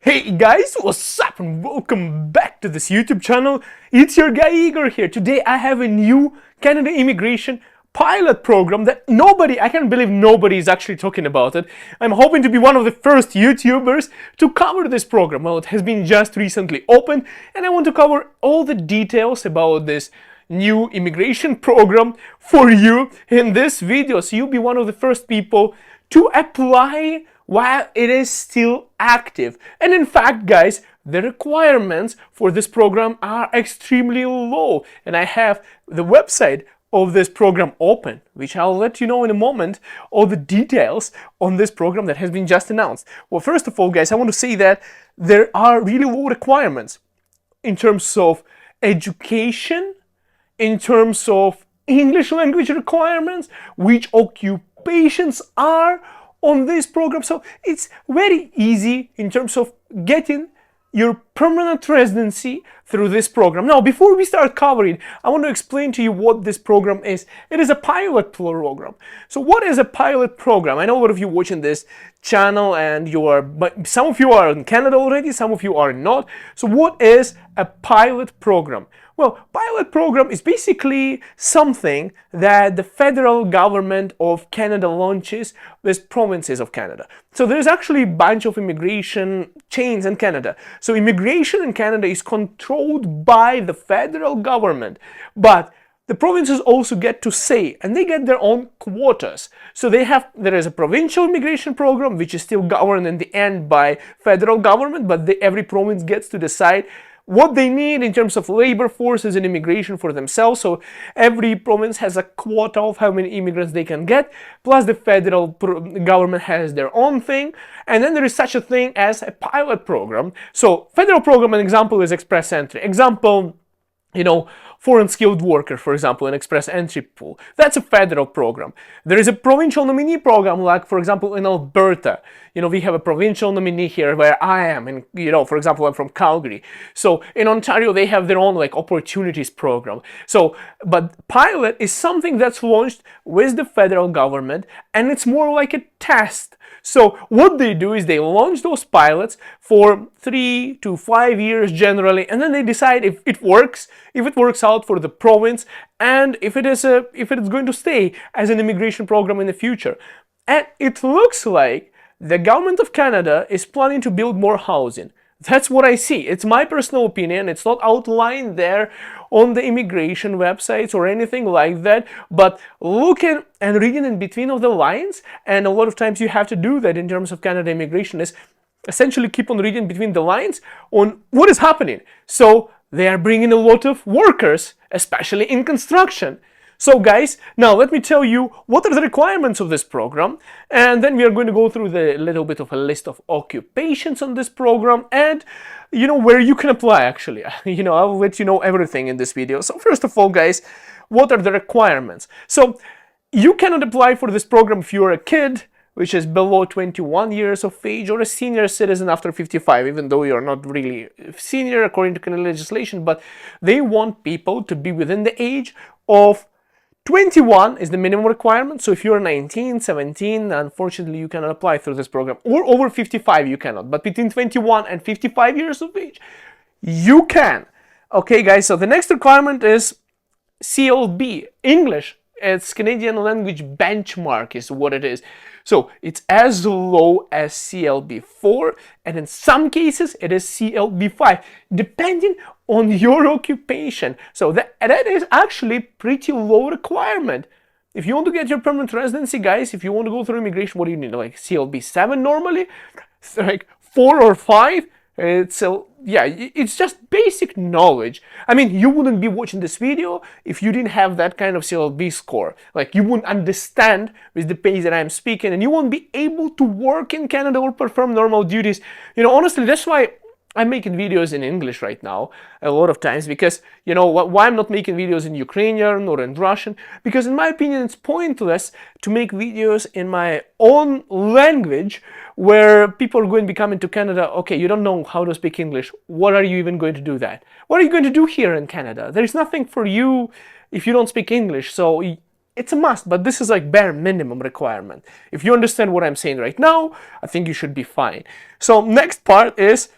Hey guys, what's up and welcome back to this YouTube channel. It's your guy Igor here. Today I have a new Canada immigration pilot program that I can't believe nobody is actually talking about it. I'm hoping to be one of the first YouTubers to cover this program. Well, it has been just recently opened and I want to cover all the details about this new immigration program for you in this video. So you'll be one of the first people to apply while it is still active. And in fact, guys, the requirements for this program are extremely low. And I have the website of this program open, which I'll let you know in a moment, all the details on this program that has been just announced. Well, first of all, guys, I want to say that there are really low requirements in terms of education, in terms of English language requirements, which occupations are on this program. So it's very easy in terms of getting your permanent residency through this program. Now, before we start covering, I want to explain to you what this program is. It is a pilot program. So what is a pilot program? I know a lot of you watching this channel and but some of you are in Canada already, some of you are not. So what is a pilot program? Well, pilot program is basically something that the federal government of Canada launches with provinces of Canada. So there's actually a bunch of immigration chains in Canada. So immigration in Canada is controlled by the federal government, but the provinces also get to say, and they get their own quotas. So there is a provincial immigration program, which is still governed in the end by federal government, but every province gets to decide what they need in terms of labor forces and immigration for themselves. So every province has a quota of how many immigrants they can get, plus the federal government has their own thing. And then there is such a thing as a pilot program. So federal program, an example is express entry. Example, foreign skilled worker, for example, an express entry pool. That's a federal program. There is a provincial nominee program, like, for example, in Alberta. We have a provincial nominee here where I am, and, for example, I'm from Calgary. So in Ontario, they have their own, opportunities program. So, but pilot is something that's launched with the federal government, and it's more like a test. So what they do is they launch those pilots for 3 to 5 years generally, and then they decide if it works out for the province, and if it's going to stay as an immigration program in the future. And it looks like the government of Canada is planning to build more housing. That's what I see. It's my personal opinion. It's not outlined there on the immigration websites or anything like that. But looking and reading in between of the lines, and a lot of times you have to do that in terms of Canada immigration, is essentially keep on reading between the lines on what is happening. So they are bringing a lot of workers, especially in construction. So guys, now let me tell you what are the requirements of this program, and then we are going to go through the little bit of a list of occupations on this program, and where you can apply actually. I'll let you know everything in this video. So first of all, guys, what are the requirements? So you cannot apply for this program if you're a kid, which is below 21 years of age, or a senior citizen after 55, even though you're not really senior according to Canadian legislation, but they want people to be within the age of 21 is the minimum requirement. So if you're 19, 17, unfortunately you cannot apply through this program. Or over 55 you cannot, but between 21 and 55 years of age you can. Okay guys, so the next requirement is CLB, English. It's Canadian language benchmark is what it is. So it's as low as CLB4, and in some cases it is CLB5, depending on your occupation. So that is actually pretty low requirement. If you want to get your permanent residency, guys, if you want to go through immigration, what do you need? Like CLB7 normally? Like 4 or 5? It's just basic knowledge. I mean, you wouldn't be watching this video if you didn't have that kind of CLB score. Like, you wouldn't understand with the pace that I'm speaking, and you won't be able to work in Canada or perform normal duties. Honestly, that's why I'm making videos in English right now a lot of times, because why I'm not making videos in Ukrainian or in Russian, because in my opinion it's pointless to make videos in my own language where people are going to be coming to Canada. Okay, you don't know how to speak English. What are you even going to do that? What are you going to do here in Canada? There's nothing for you if you don't speak English. So it's a must, but this is like bare minimum requirement. If you understand what I'm saying right now, I think you should be fine. So next part is,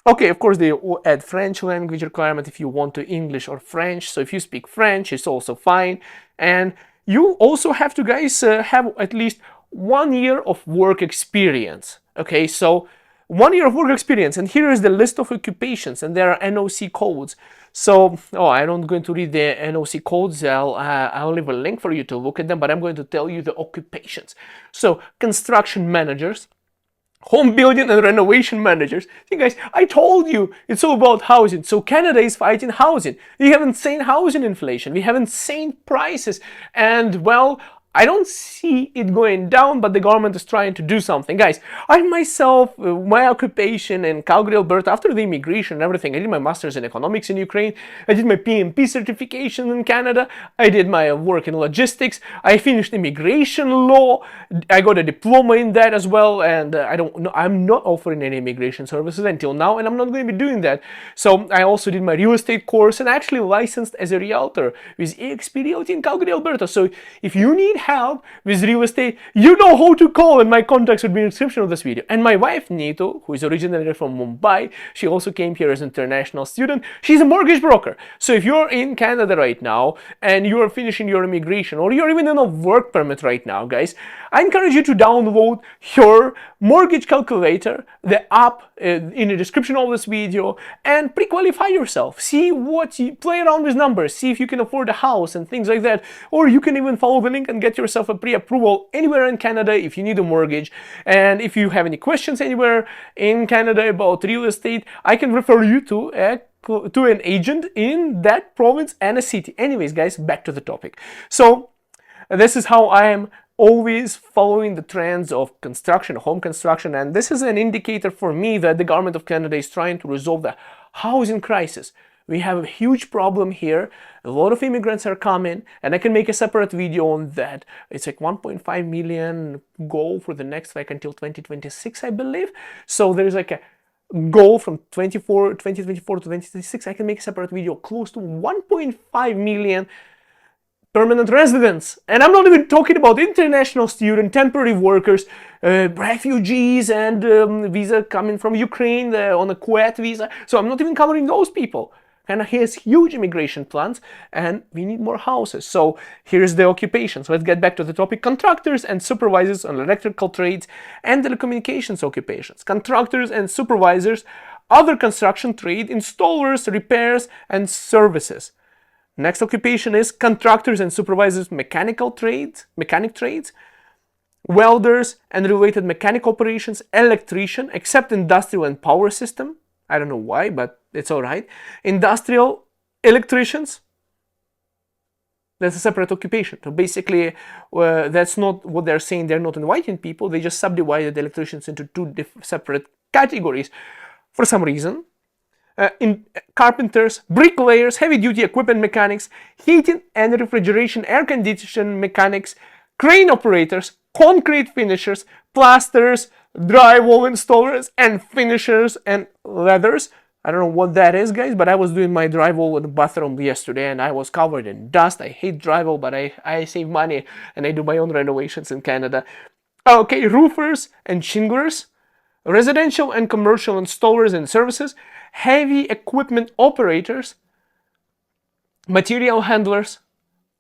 okay, of course they add French language requirement if you want to English or French. So if you speak French, it's also fine. And you also have to, guys, have at least 1 year of work experience. Okay, so 1 year of work experience, and here is the list of occupations, and there are NOC codes. So, I'm not going to read the NOC codes. I'll leave a link for you to look at them, but I'm going to tell you the occupations. So, construction managers, home building and renovation managers. See, guys, I told you it's all about housing. So Canada is fighting housing. We have insane housing inflation. We have insane prices. And, well, I don't see it going down, but the government is trying to do something. Guys, I myself, my occupation in Calgary, Alberta, after the immigration and everything, I did my master's in economics in Ukraine, I did my PMP certification in Canada, I did my work in logistics, I finished immigration law, I got a diploma in that as well, and I'm not offering any immigration services until now, and I'm not going to be doing that. So I also did my real estate course and actually licensed as a realtor with eXp Realty in Calgary, Alberta. So if you need help with real estate, you know who to call, and my contacts would be in the description of this video. And my wife Neetu, who is originally from Mumbai, she also came here as an international student. She's a mortgage broker. So if you're in Canada right now and you're finishing your immigration, or you're even in a work permit right now, guys, I encourage you to download your mortgage calculator, the app in the description of this video, and pre-qualify yourself. See what you play around with numbers, see if you can afford a house and things like that, or you can even follow the link and get yourself a pre-approval anywhere in Canada if you need a mortgage. And if you have any questions anywhere in Canada about real estate, I can refer you to an agent in that province and a city. Anyways, guys, back to the topic. So this is how I am always following the trends of construction, home construction, and this is an indicator for me that the government of Canada is trying to resolve the housing crisis. We have a huge problem here. A lot of immigrants are coming, and I can make a separate video on that. It's like 1.5 million goal for the next, like, until 2026, I believe. So there's like a goal from 2024 to 2026. I can make a separate video close to 1.5 million permanent residents. And I'm not even talking about international students, temporary workers, refugees, and visa coming from Ukraine on a Kuwait visa. So I'm not even covering those people. Canada has huge immigration plans, and we need more houses. So here's the occupations. Let's get back to the topic. Contractors and supervisors on electrical trades and telecommunications occupations. Contractors and supervisors, other construction trade, installers, repairs, and services. Next occupation is contractors and supervisors, mechanic trades, welders and related mechanical operations, electrician, except industrial and power system. I don't know why, but it's all right. Industrial electricians, that's a separate occupation. So basically, that's not what they're saying. They're not inviting people. They just subdivided the electricians into two separate categories for some reason. In carpenters, bricklayers, heavy-duty equipment mechanics, heating and refrigeration, air conditioning mechanics, crane operators, concrete finishers, plasters, drywall installers, and finishers and leathers. I don't know what that is, guys, but I was doing my drywall in the bathroom yesterday and I was covered in dust. I hate drywall, but I save money and I do my own renovations in Canada. Okay, roofers and shinglers, residential and commercial installers and services, heavy equipment operators, material handlers.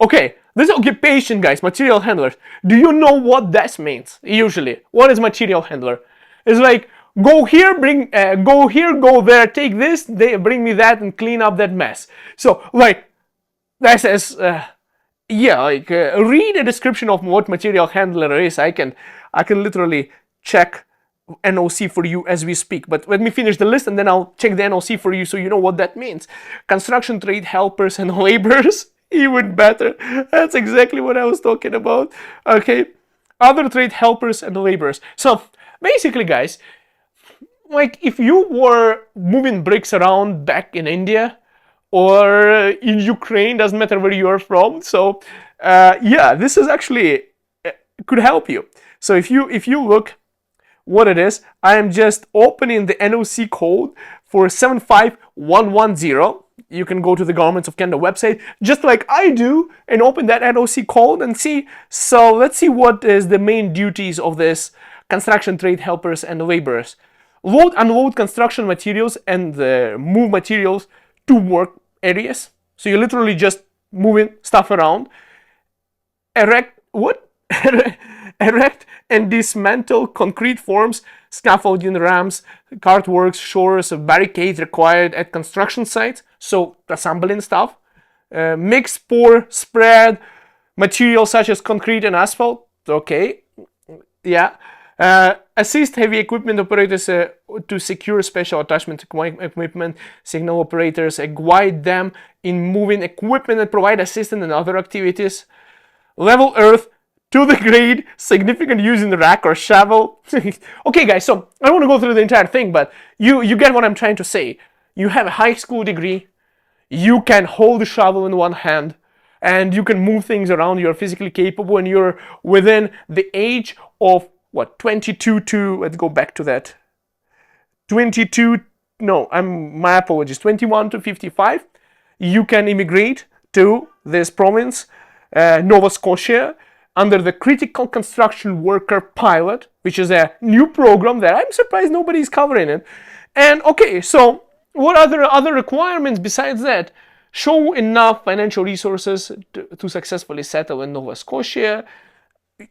Okay, this occupation, guys, material handlers. Do you know what that means? Usually, what is material handler? It's like, go here, go there, take this, they bring me that, and clean up that mess. So, like, that says, read a description of what material handler is. I can literally check NOC for you as we speak, but let me finish the list and then I'll check the NOC for you so you know what that means. Construction trade helpers and laborers, even better. That's exactly what I was talking about. Okay, other trade helpers and laborers. So basically, guys, like if you were moving bricks around back in India or in Ukraine, doesn't matter where you are from. So yeah, this is actually could help you. So if you look what it is, I am just opening the NOC code for 75110. you can go to the Governments of Canada website, just like I do, and open that NOC code and see. So let's see what is the main duties of this construction trade helpers and laborers. Load, unload construction materials and move materials to work areas. So you're literally just moving stuff around. Erect what? Erect and dismantle concrete forms, scaffolding, ramps, cartworks, shores, barricades required at construction sites. So assembling stuff. Mix, pour, spread materials such as concrete and asphalt. Okay, yeah. Assist heavy equipment operators to secure special attachment equipment, signal operators, guide them in moving equipment and provide assistance in other activities. Level earth to the grade, significant use in the rack or shovel. Okay, guys, so I don't want to go through the entire thing, but you get what I'm trying to say. You have a high school degree, you can hold a shovel in one hand, and you can move things around. You're physically capable, and you're within the age of what, 22 to, let's go back to that, 22, no, my apologies, 21 to 55. You can immigrate to this province, Nova Scotia, under the Critical Construction Worker Pilot, which is a new program that I'm surprised nobody's covering it. And okay, so what are other requirements besides that? Show enough financial resources to successfully settle in Nova Scotia.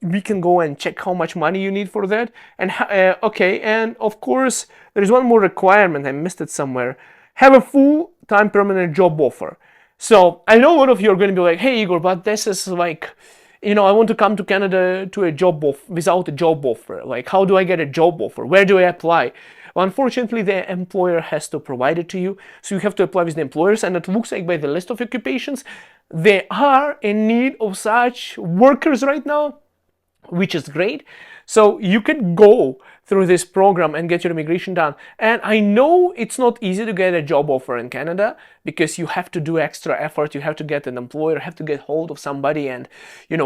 We can go and check how much money you need for that. And okay, and of course, there's one more requirement. I missed it somewhere. Have a full-time permanent job offer. So I know a lot of you are going to be like, hey, Igor, but this is like, I want to come to Canada to a job without a job offer. Like, how do I get a job offer? Where do I apply? Well, unfortunately, the employer has to provide it to you. So you have to apply with the employers. And it looks like by the list of occupations, they are in need of such workers right now, which is great. So you can go through this program and get your immigration done. And I know it's not easy to get a job offer in Canada because you have to do extra effort. You have to get an employer, have to get hold of somebody and,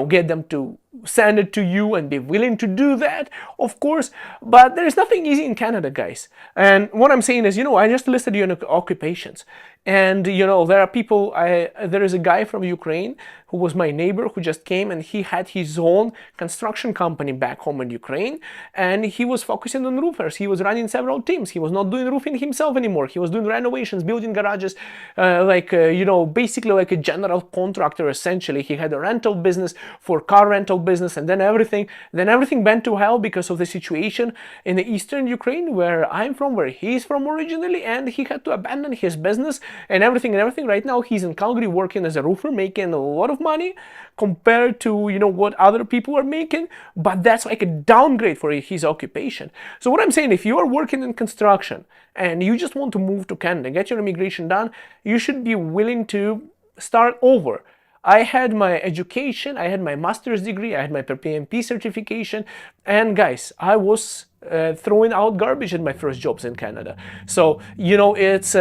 get them to send it to you and be willing to do that, of course. But there's nothing easy in Canada, guys. And what I'm saying is, I just listed your occupations. And, there are people, there is a guy from Ukraine who was my neighbor who just came, and he had his own construction company back home in Ukraine. And he was focusing on roofers. He was running several teams. He was not doing roofing himself anymore. He was doing renovations, building garages, basically like a general contractor, essentially. He had a rental business for car rental business, and then everything went to hell because of the situation in the eastern Ukraine, where I'm from, where he's from originally, and he had to abandon his business and everything. Right now he's in Calgary working as a roofer, making a lot of money compared to what other people are making, but that's like a downgrade for his occupation. So what I'm saying, if you are working in construction and you just want to move to Canada, get your immigration done, you should be willing to start over. I had my education, I had my master's degree, I had my PMP certification, and guys, I was throwing out garbage in my first jobs in Canada. So, it's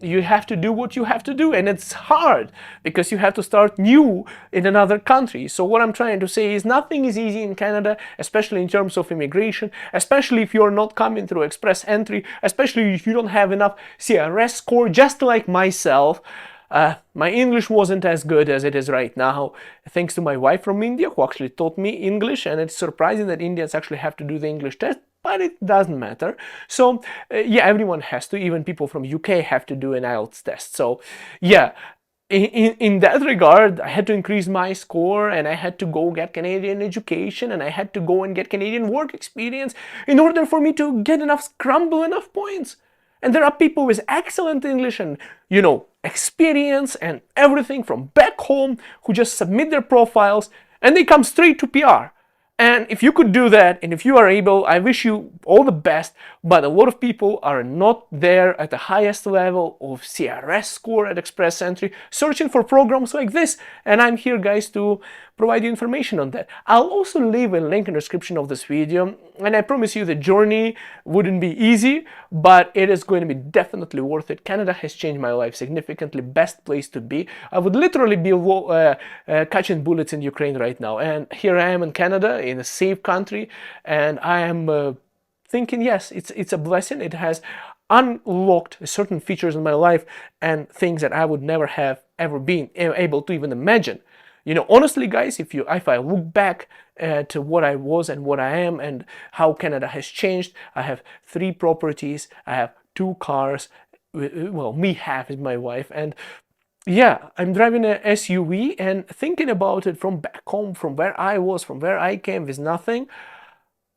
you have to do what you have to do, and it's hard because you have to start new in another country. So what I'm trying to say is nothing is easy in Canada, especially in terms of immigration, especially if you're not coming through express entry, especially if you don't have enough CRS score, just like myself. My English wasn't as good as it is right now, thanks to my wife from India, who actually taught me English, and it's surprising that Indians actually have to do the English test, but it doesn't matter. So, everyone has to, even people from UK have to do an IELTS test. So, in that regard, I had to increase my score, and I had to go get Canadian education, and I had to go and get Canadian work experience in order for me to get enough points. And there are people with excellent English and, experience and everything from back home who just submit their profiles and they come straight to PR. And if you could do that, and if you are able, I wish you all the best, but a lot of people are not there at the highest level of CRS score at Express Entry, searching for programs like this, and I'm here, guys, to provide you information on that. I'll also leave a link in the description of this video, and I promise you the journey wouldn't be easy, but it is going to be definitely worth it. Canada has changed my life significantly, best place to be. I would literally be catching bullets in Ukraine right now, and here I am in Canada, in a safe country, and I am thinking, yes, it's a blessing. It has unlocked certain features in my life and things that I would never have ever been able to even imagine. You know, honestly, guys, if I look back to what I was and what I am and how Canada has changed, I have 3 properties, I have 2 cars. Well, me half is my wife, and yeah, I'm driving a SUV and thinking about it from back home, from where I was, from where I came with nothing.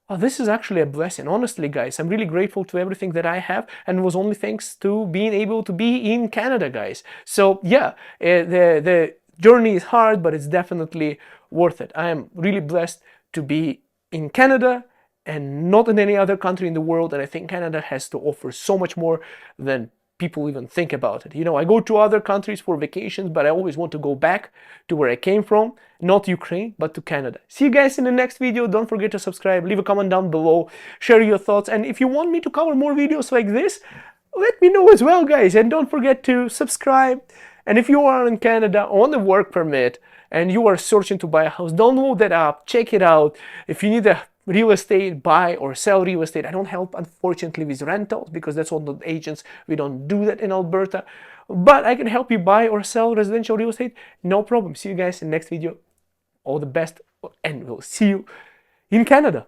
Oh, this is actually a blessing. Honestly, guys, I'm really grateful to everything that I have, and it was only thanks to being able to be in Canada, guys. So yeah, the journey is hard, but it's definitely worth it. I am really blessed to be in Canada and not in any other country in the world, and I think Canada has to offer so much more than people even think about it. You know, I go to other countries for vacations, but I always want to go back to where I came from, not Ukraine, but to Canada. See you guys in the next video. Don't forget to subscribe, leave a comment down below, share your thoughts, and if you want me to cover more videos like this, let me know as well, guys. And don't forget to subscribe. And if you are in Canada on the work permit and you are searching to buy a house, download that app, check it out. If you need a real estate, buy or sell real estate. I don't help, unfortunately, with rentals because that's all the agents. We don't do that in Alberta. But I can help you buy or sell residential real estate. No problem. See you guys in the next video. All the best, and we'll see you in Canada.